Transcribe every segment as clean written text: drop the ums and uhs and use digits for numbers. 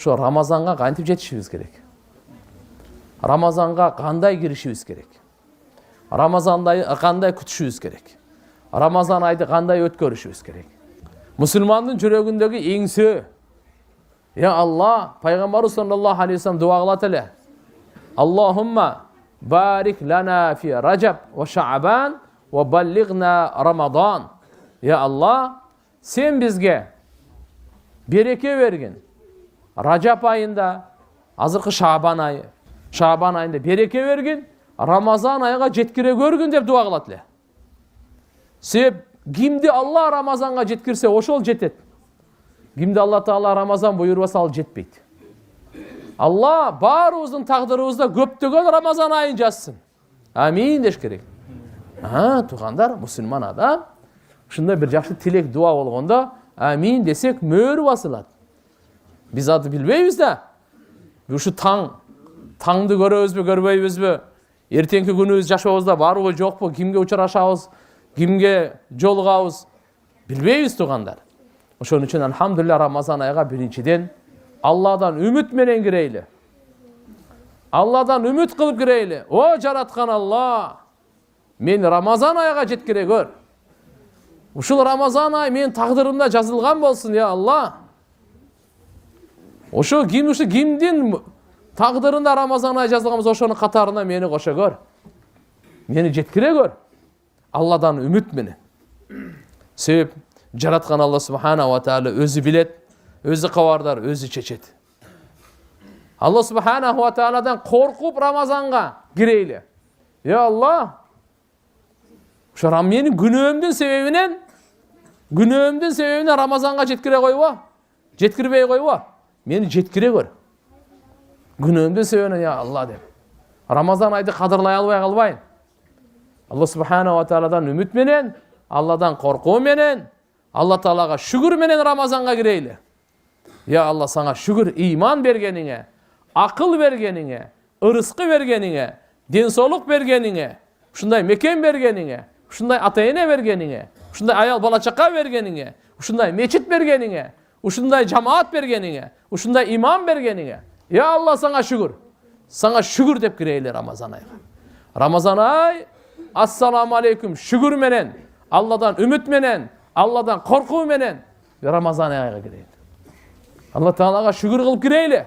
ошо Рамазанга кантип жетишибиз керек? Рамазанга кандай киришибиз керек? Рамазанды кандай күтүшүбүз керек? Рамазан айды кандай өткөрүшүбүз керек? Мусулмандын жүрөгүндөгү эңсөө. Я Алла, пайгамбарыбыз саллаллаху алейхи вассалам дуа кылат эле. Аллахумма барик лана фи Раджаб ва Шаабан ва баллигна Рамадан. Я Алла, сен бизге береке бергин. Раджаб айында, азыркы Шаабан айы. Шаабан айында береке бергин, Рамазан айга жеткире көргүн деп дуа кылат эле. Себеп кимди Алла Рамазанга жеткирсе, ошол жетет. Кимди Алла Таала Рамазан буйрубаса, ал жетпейт. Алла баарыбыздын тагдырыбызда көптөгөн Рамазан айын жазсын. Амин деш керек. Туугандар, мусулман адам ушундай бир жакшы тилек дуа болгондо амин десек мөөрү басылат. Биз аты билбейбиз да. Ушу таңды көрөбүзбү, көрбөйбүзбү? Эртеңки күнүбүз жашообузда барбы, жокпу? Кимге учурашабыз, кимге жолугабыз? Билбейбиз туугандар. Ошон үчүн алхамдулилля Рамазан айга биринчиден Алладан үмүт менен кирейли. Алладан үмүт кылып кирейли. О жараткан Алла, мен Рамазан айга жеткире көр. Ушул Рамазан ай мен тагдырымда жазылган болсун, я Алла. Ошо кимдин тагдырында Рамазан ай жазылган болсо, ошонун катарына мени кошо көр. Мени жеткире көр. Алладан үмүт менен. Себеп жараткан Алла субхана ва таала өзү билет, өзү кабардар, өзү чечет. Алла субхана ва тааладан коркуп Рамазанга кирейли. Я Алла, ошо менин күнөөмдүн себебинен Рамазанга жеткире койбо. Жеткирбей койбо. Мени жеткире көр. Күнөөмдүн себебинен, я Алла деп. Рамазан айды кадырлай албай калбайын. Алла субхана ва тааладан үмүт менен, Алладан коркуу менен, Алла Таалага шүгүр менен Рамазанга кирейли. Я Алла, саңа шүгүр иман бергениңе, акыл бергениңе, ырыскы бергениңе, денсаулык бергениңе, ушундай мекен бергениңе, ушундай ата-эне бергениңе, ушундай аял бала чака бергениңе, ушундай мечит бергениңе, ушундай жамаат бергениңе, ушундай иман бергениңе. Я Алла, саңа шүгүр. Саңа шүгүр деп кирейли Рамазан айга. Рамазан ай, ассаламу алейкум, шүгүр менен, Алладан үмүт менен, Алладан коркуу менен Рамазан айга кирейли. Алла Таалага шүгүр кылып кирейли.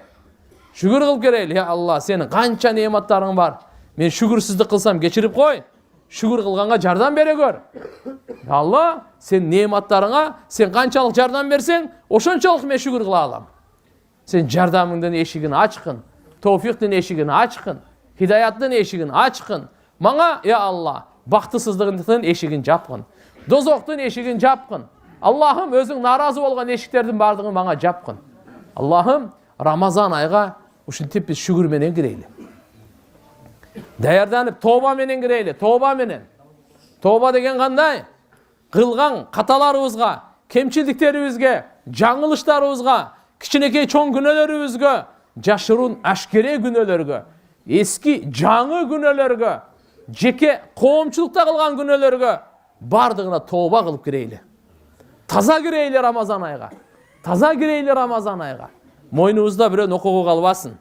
Шүгүр кылып кирейли. Я Алла, сенин канча неаматтарың бар. Мен шүгүрсүздүк кылсам кечирип кой. Шүгүр кылганга жардам бере көр. Алла, сен неаматтарыңа сен канчалык жардам берсең, ошончолук мен шүгүр кыла алам. Сен жардамыңдын эшигин ачкын, товфиктин эшигин ачкын, хидаяттын эшигин ачкын. Мага, я Алла, бактысыздыгындын эшигин жапкын. Дозоктун эшигин жапкын. Аллахым, өзүң наразы болгон эшиктердин бардыгын мага жапкын. Аллахым, Рамазан айга ушинтип биз шүгүр менен кирейли. Даярданып тооба менен кирейли, тооба менен. Тооба деген кандай? Кылган каталарыбызга, кемчилдиктерибизге, жаңылыштарыбызга, кичинекей чоң күнөөлөрүбүзгө, жашыруун ашкере күнөөлөргө, эски жаңы күнөөлөргө, жеке коомчулукта кылган күнөөлөргө бардыгына тооба кылып кирейли. Таза кирейли Рамазан айга. Таза кирейли Рамазан айга. Мойнубузда бирөөнүн окугу калбасын.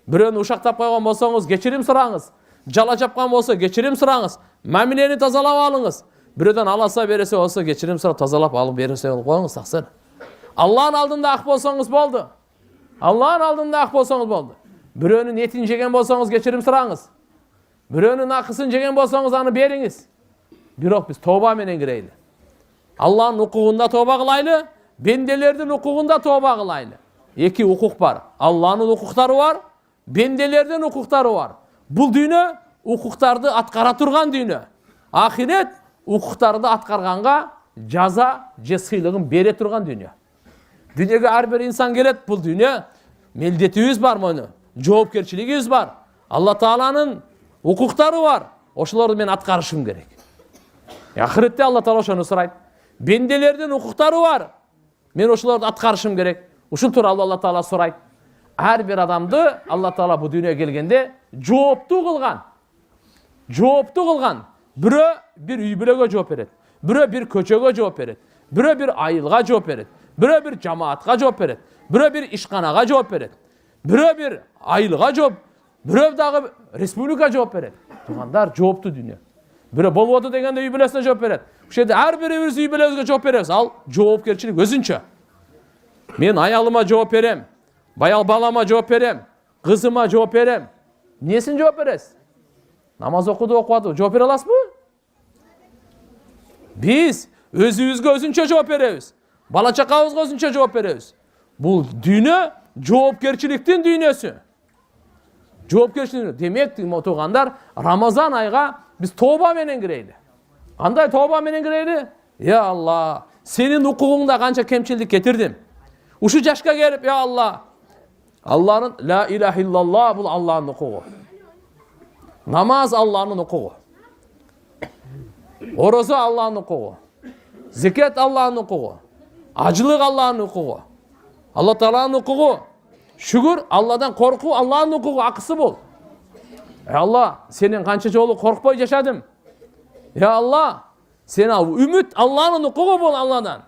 Бирөөнү ушактап койгон болсоңуз, кечирим сураңыз. Жала жапкан болсо, кечирим сураңыз. Мамилени тазалап алыңыз. Бирөөдөн аласа бересе болсо, кечирим сурап тазалап алып берсе коюңуз, таксыр. Алланын алдында ак болсоңуз болду. Алланын алдында ак болсоңуз болду. Бирөөнүн этин жеген болсоңуз, кечирим сураңыз. Бирөөнүн акысын жеген болсоңуз, аны бериңиз. Бирок биз тооба менен кирейли. Алланын укугунда тооба кылайлы, бенделердин укугунда тооба кылайлы. Эки укук бар. Алланын укуктары бар, бенделердин укуктары бар. Бул дүйнө укуктарды аткара турган дүйнө. Ахирет укуктарды аткарганга жаза же сыйлыгын бере турган дүйнө. Дүйнөгө ар бир инсан келет, бул дүйнө милдетибиз бар муну, жоопкерчилигибиз бар. Алла Тааланын укуктары бар. Ошолорду мен аткарышым керек. Ахиретте Алла Таала ошону сурайт. Бенделердин укуктары бар. Мен ошолорду аткарышым керек. Ушул тууралуу Алла Таала сурайт. Ар бир адамды Алла Таала бу дүйнөгө келгенде жооптуу кылган. Жооптуу кылган. Бирөө бир үй бүлөгө жооп берет. Бирөө бир көчөгө жооп берет. Бирөө бир айылга жооп берет. Бирөө бир жамаатка жооп берет. бирөө бир ишканага жооп берет, бирөө бир айылга жооп, бирөө дагы республика жооп берет. Туугандар, жооптуу дүйнө. Бирөө болуп атат дегенде үй бүлөсүнө жооп берет. Ушул жерде ар бирибиз үй бүлөбүзгө жооп беребиз. Ал жоопкерчилик өзүнчө. Мен аялыма жооп берем, баял балама жооп берем, кызыма жооп берем. Несин жооп бересиз? Намаз окуду, окубады, жооп бере аласызбы? Биз өзүбүзгө өзүнчө жооп беребиз. Бала чакабызга өзүнчө жооп беребиз. Бул дүйнө жоопкерчиликтин дүйнөсү. Жоопкерчилик. Демек, туугандар, Рамазан айга биз тооба менен кирейли. Кандай тооба менен кирейли? Я Алла, сенин укугуңда канча кемчилдик кетирдим. Ушу жашка келип, я Алла, Алланын ла илаха иллаллах, бул Алланын укугу. Намаз Алланын укугу. Орозо Алланын укугу. Зекет Алланын укугу. Ажылык Алланын укугу. Алла Тааланын укугу. Шүгүр, Алладан коркуу Алланын укугу, акысы бул. Алла, сенен канча жолу коркпой жашадым. Я Алла, сен үмүт Алланын укугу бул, Алладан.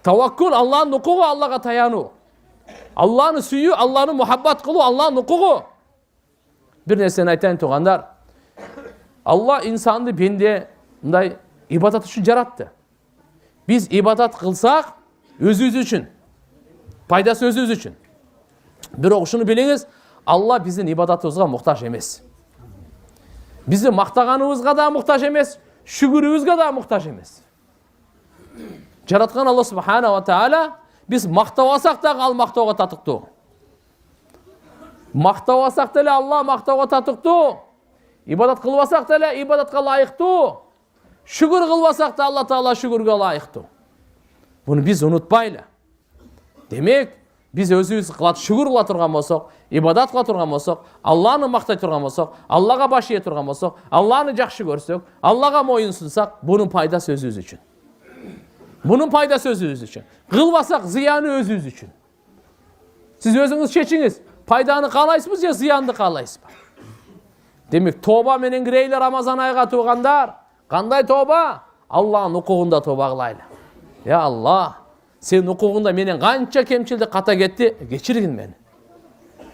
Таваккул Алланын укугу, Аллага таянуу. Алланы сүйүү, Алланы мухаббат кылуу, Алланын укугу. Бир нерсени айтайын, туугандар. Алла инсанды бенде мындай ибадат үчүн жаратты. Биз ибадат кылсак, өзүбүз үчүн, пайдасы өзүбүз үчүн. Бирок ушуну билиңиз, Алла биздин ибадатыбызга муктаж эмес. Бизди мактаганыбызга да муктаж эмес, шүгүрүбүзгө да муктаж эмес. Жараткан Алла субхана ва таала биз мактабасак дагы ал мактоого татыктуу. Мактабасак деле Алла мактоого татыктуу. Ибадат кылбасак деле ибадатка лайыктуу. Шүгүр кылбасак да Алла Таала шүгүргө лайыктуу. Буну биз унутпайлы. Демек, биз өзүбүз шүгүр кыла турган болсок, ибадат кыла турган болсок, Алланы мактай турган болсок, Аллага баш ие турган болсок, Алланы жакшы көрсөк, Аллага моюн сунсак, бунун пайдасы өзүбүз үчүн. Bunun paydası özünüz için. Kılmasak ziyanı özünüz için. Siz özünüz çeçiniz. Paydanı kalaysınız ya ziyanını kalaysınız. Demek toba menen gireyli Ramazan ayga tuğandar. Kanday toba? Allah'ın hukukunda toba kılaylı. Ya Allah, senin hukukunda menen kança kemçildi kata getti, geçirgin beni.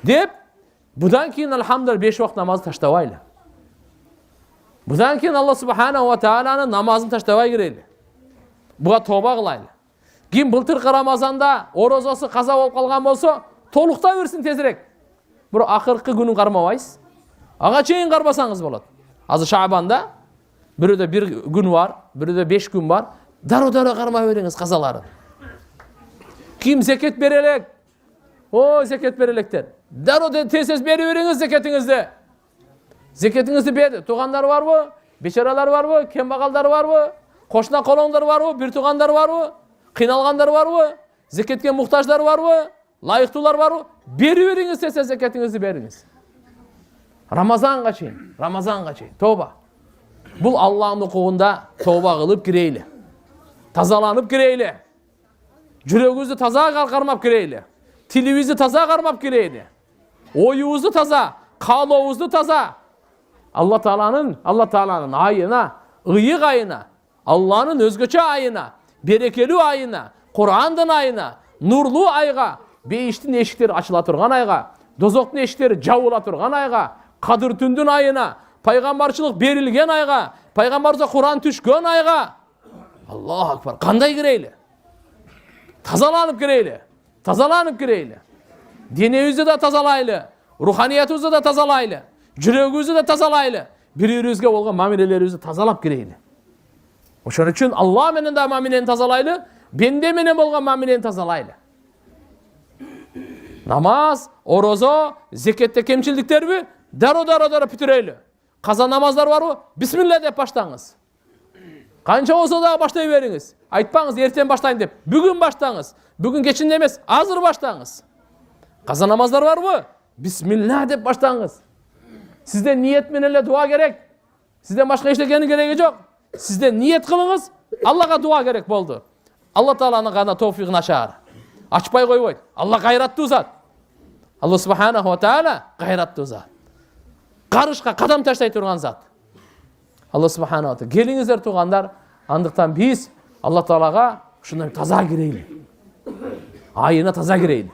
Deyip, budan keyin elhamdülillah 5 vakit namazı taştabaylı. Budan keyin Allah subhanahu wa ta'ala'nın namazını taştabay gireyli. Buga toba kılaylı. Kim былтыркы Ramazanda orozası kaza olup kalgan bolsa, толуктай берсин tezirek. Бирок акыркы күнүн кармабайсыз. Ага чейин карбасаңыз болот. Азыр Шаабанда бирөөдө 1 күн бар, бирөөдө 5 күн бар. Дару-дару кармай бериңиз казаларын. Ким зекет берелек? О, зекет берелектер. Дару тез бери бериңиз зекетиңизди. Зекетиңизди бер. Тугандар барбы? Бечаралар барбы? Кембагалдар барбы? Кошна колоңдар барбы? Бир тугандар барбы? Кыйналгандар барбы? Зекетке муктаждар барбы? Лайыктуулар барбы? Бери бериңиз тез зекетиңизди бериңиз. Рамазанга чейин, тоба. Бул Аллахтын укугунда тоба кылып кирейли. Тазаланып кирейли. Жүрөгүбүздү таза кармап кирейли. Тилибизди таза кармап кирейли. Оюбузду таза, каалообузду таза. Алла Тааланын айына, ыйык айына, Алланын өзгөчө айына, берекелүү айына, Кур'андын айына, нурлуу айга, бейиштин эшиктери ачыла турган айга, дозоктун эшиктери жабыла турган айга, Кадыр түндүн айына, пайгамбарчылык берилген айга, пайгамбарыбызга Кур'ан түшкөн айга. Аллаху акбар. Кандай кирейли? Тазаланып кирейли. Денебизди да тазалайлы, руханиятыбызды да тазалайлы, жүрөгүбүздү да тазалайлы, бири-бирибизге болгон мамилелерибизди тазалап кирейли. Ошон үчүн Алла менен да мамилени тазалайлы, бенде менен болгон мамилени тазалайлы. Намаз, орозо, зекетте кемчилдиктерби дару-дару бүтүрөйлү. Каза намаздар барбы? Бисмилла деп баштаңыз. Канча болсо да баштай бериңиз. Айтпаңыз эртең баштайын деп. Бүгүн баштаңыз. Бүгүн кечинде эмес, азыр баштаңыз. Каза намаздар барбы? Бисмилла деп баштаңыз. Сизден ниет менен эле дуа керек. Сизден башка эчтекенин кереги жок. Сизден ниет кылыңыз, Аллага дуа керек болду. Алла Тааланын гана товфигин ачар. Ачпай койбойт. Алла гайраттуу зат. Алла субханаху ва таала гайраттуу зат. Карышка кадам таштай турган зат. Алла субханаху ва таала. Келиңиздер тугандар, андыктан биз Алла Таалага ушундай таза кирейли. айына таза кирейли.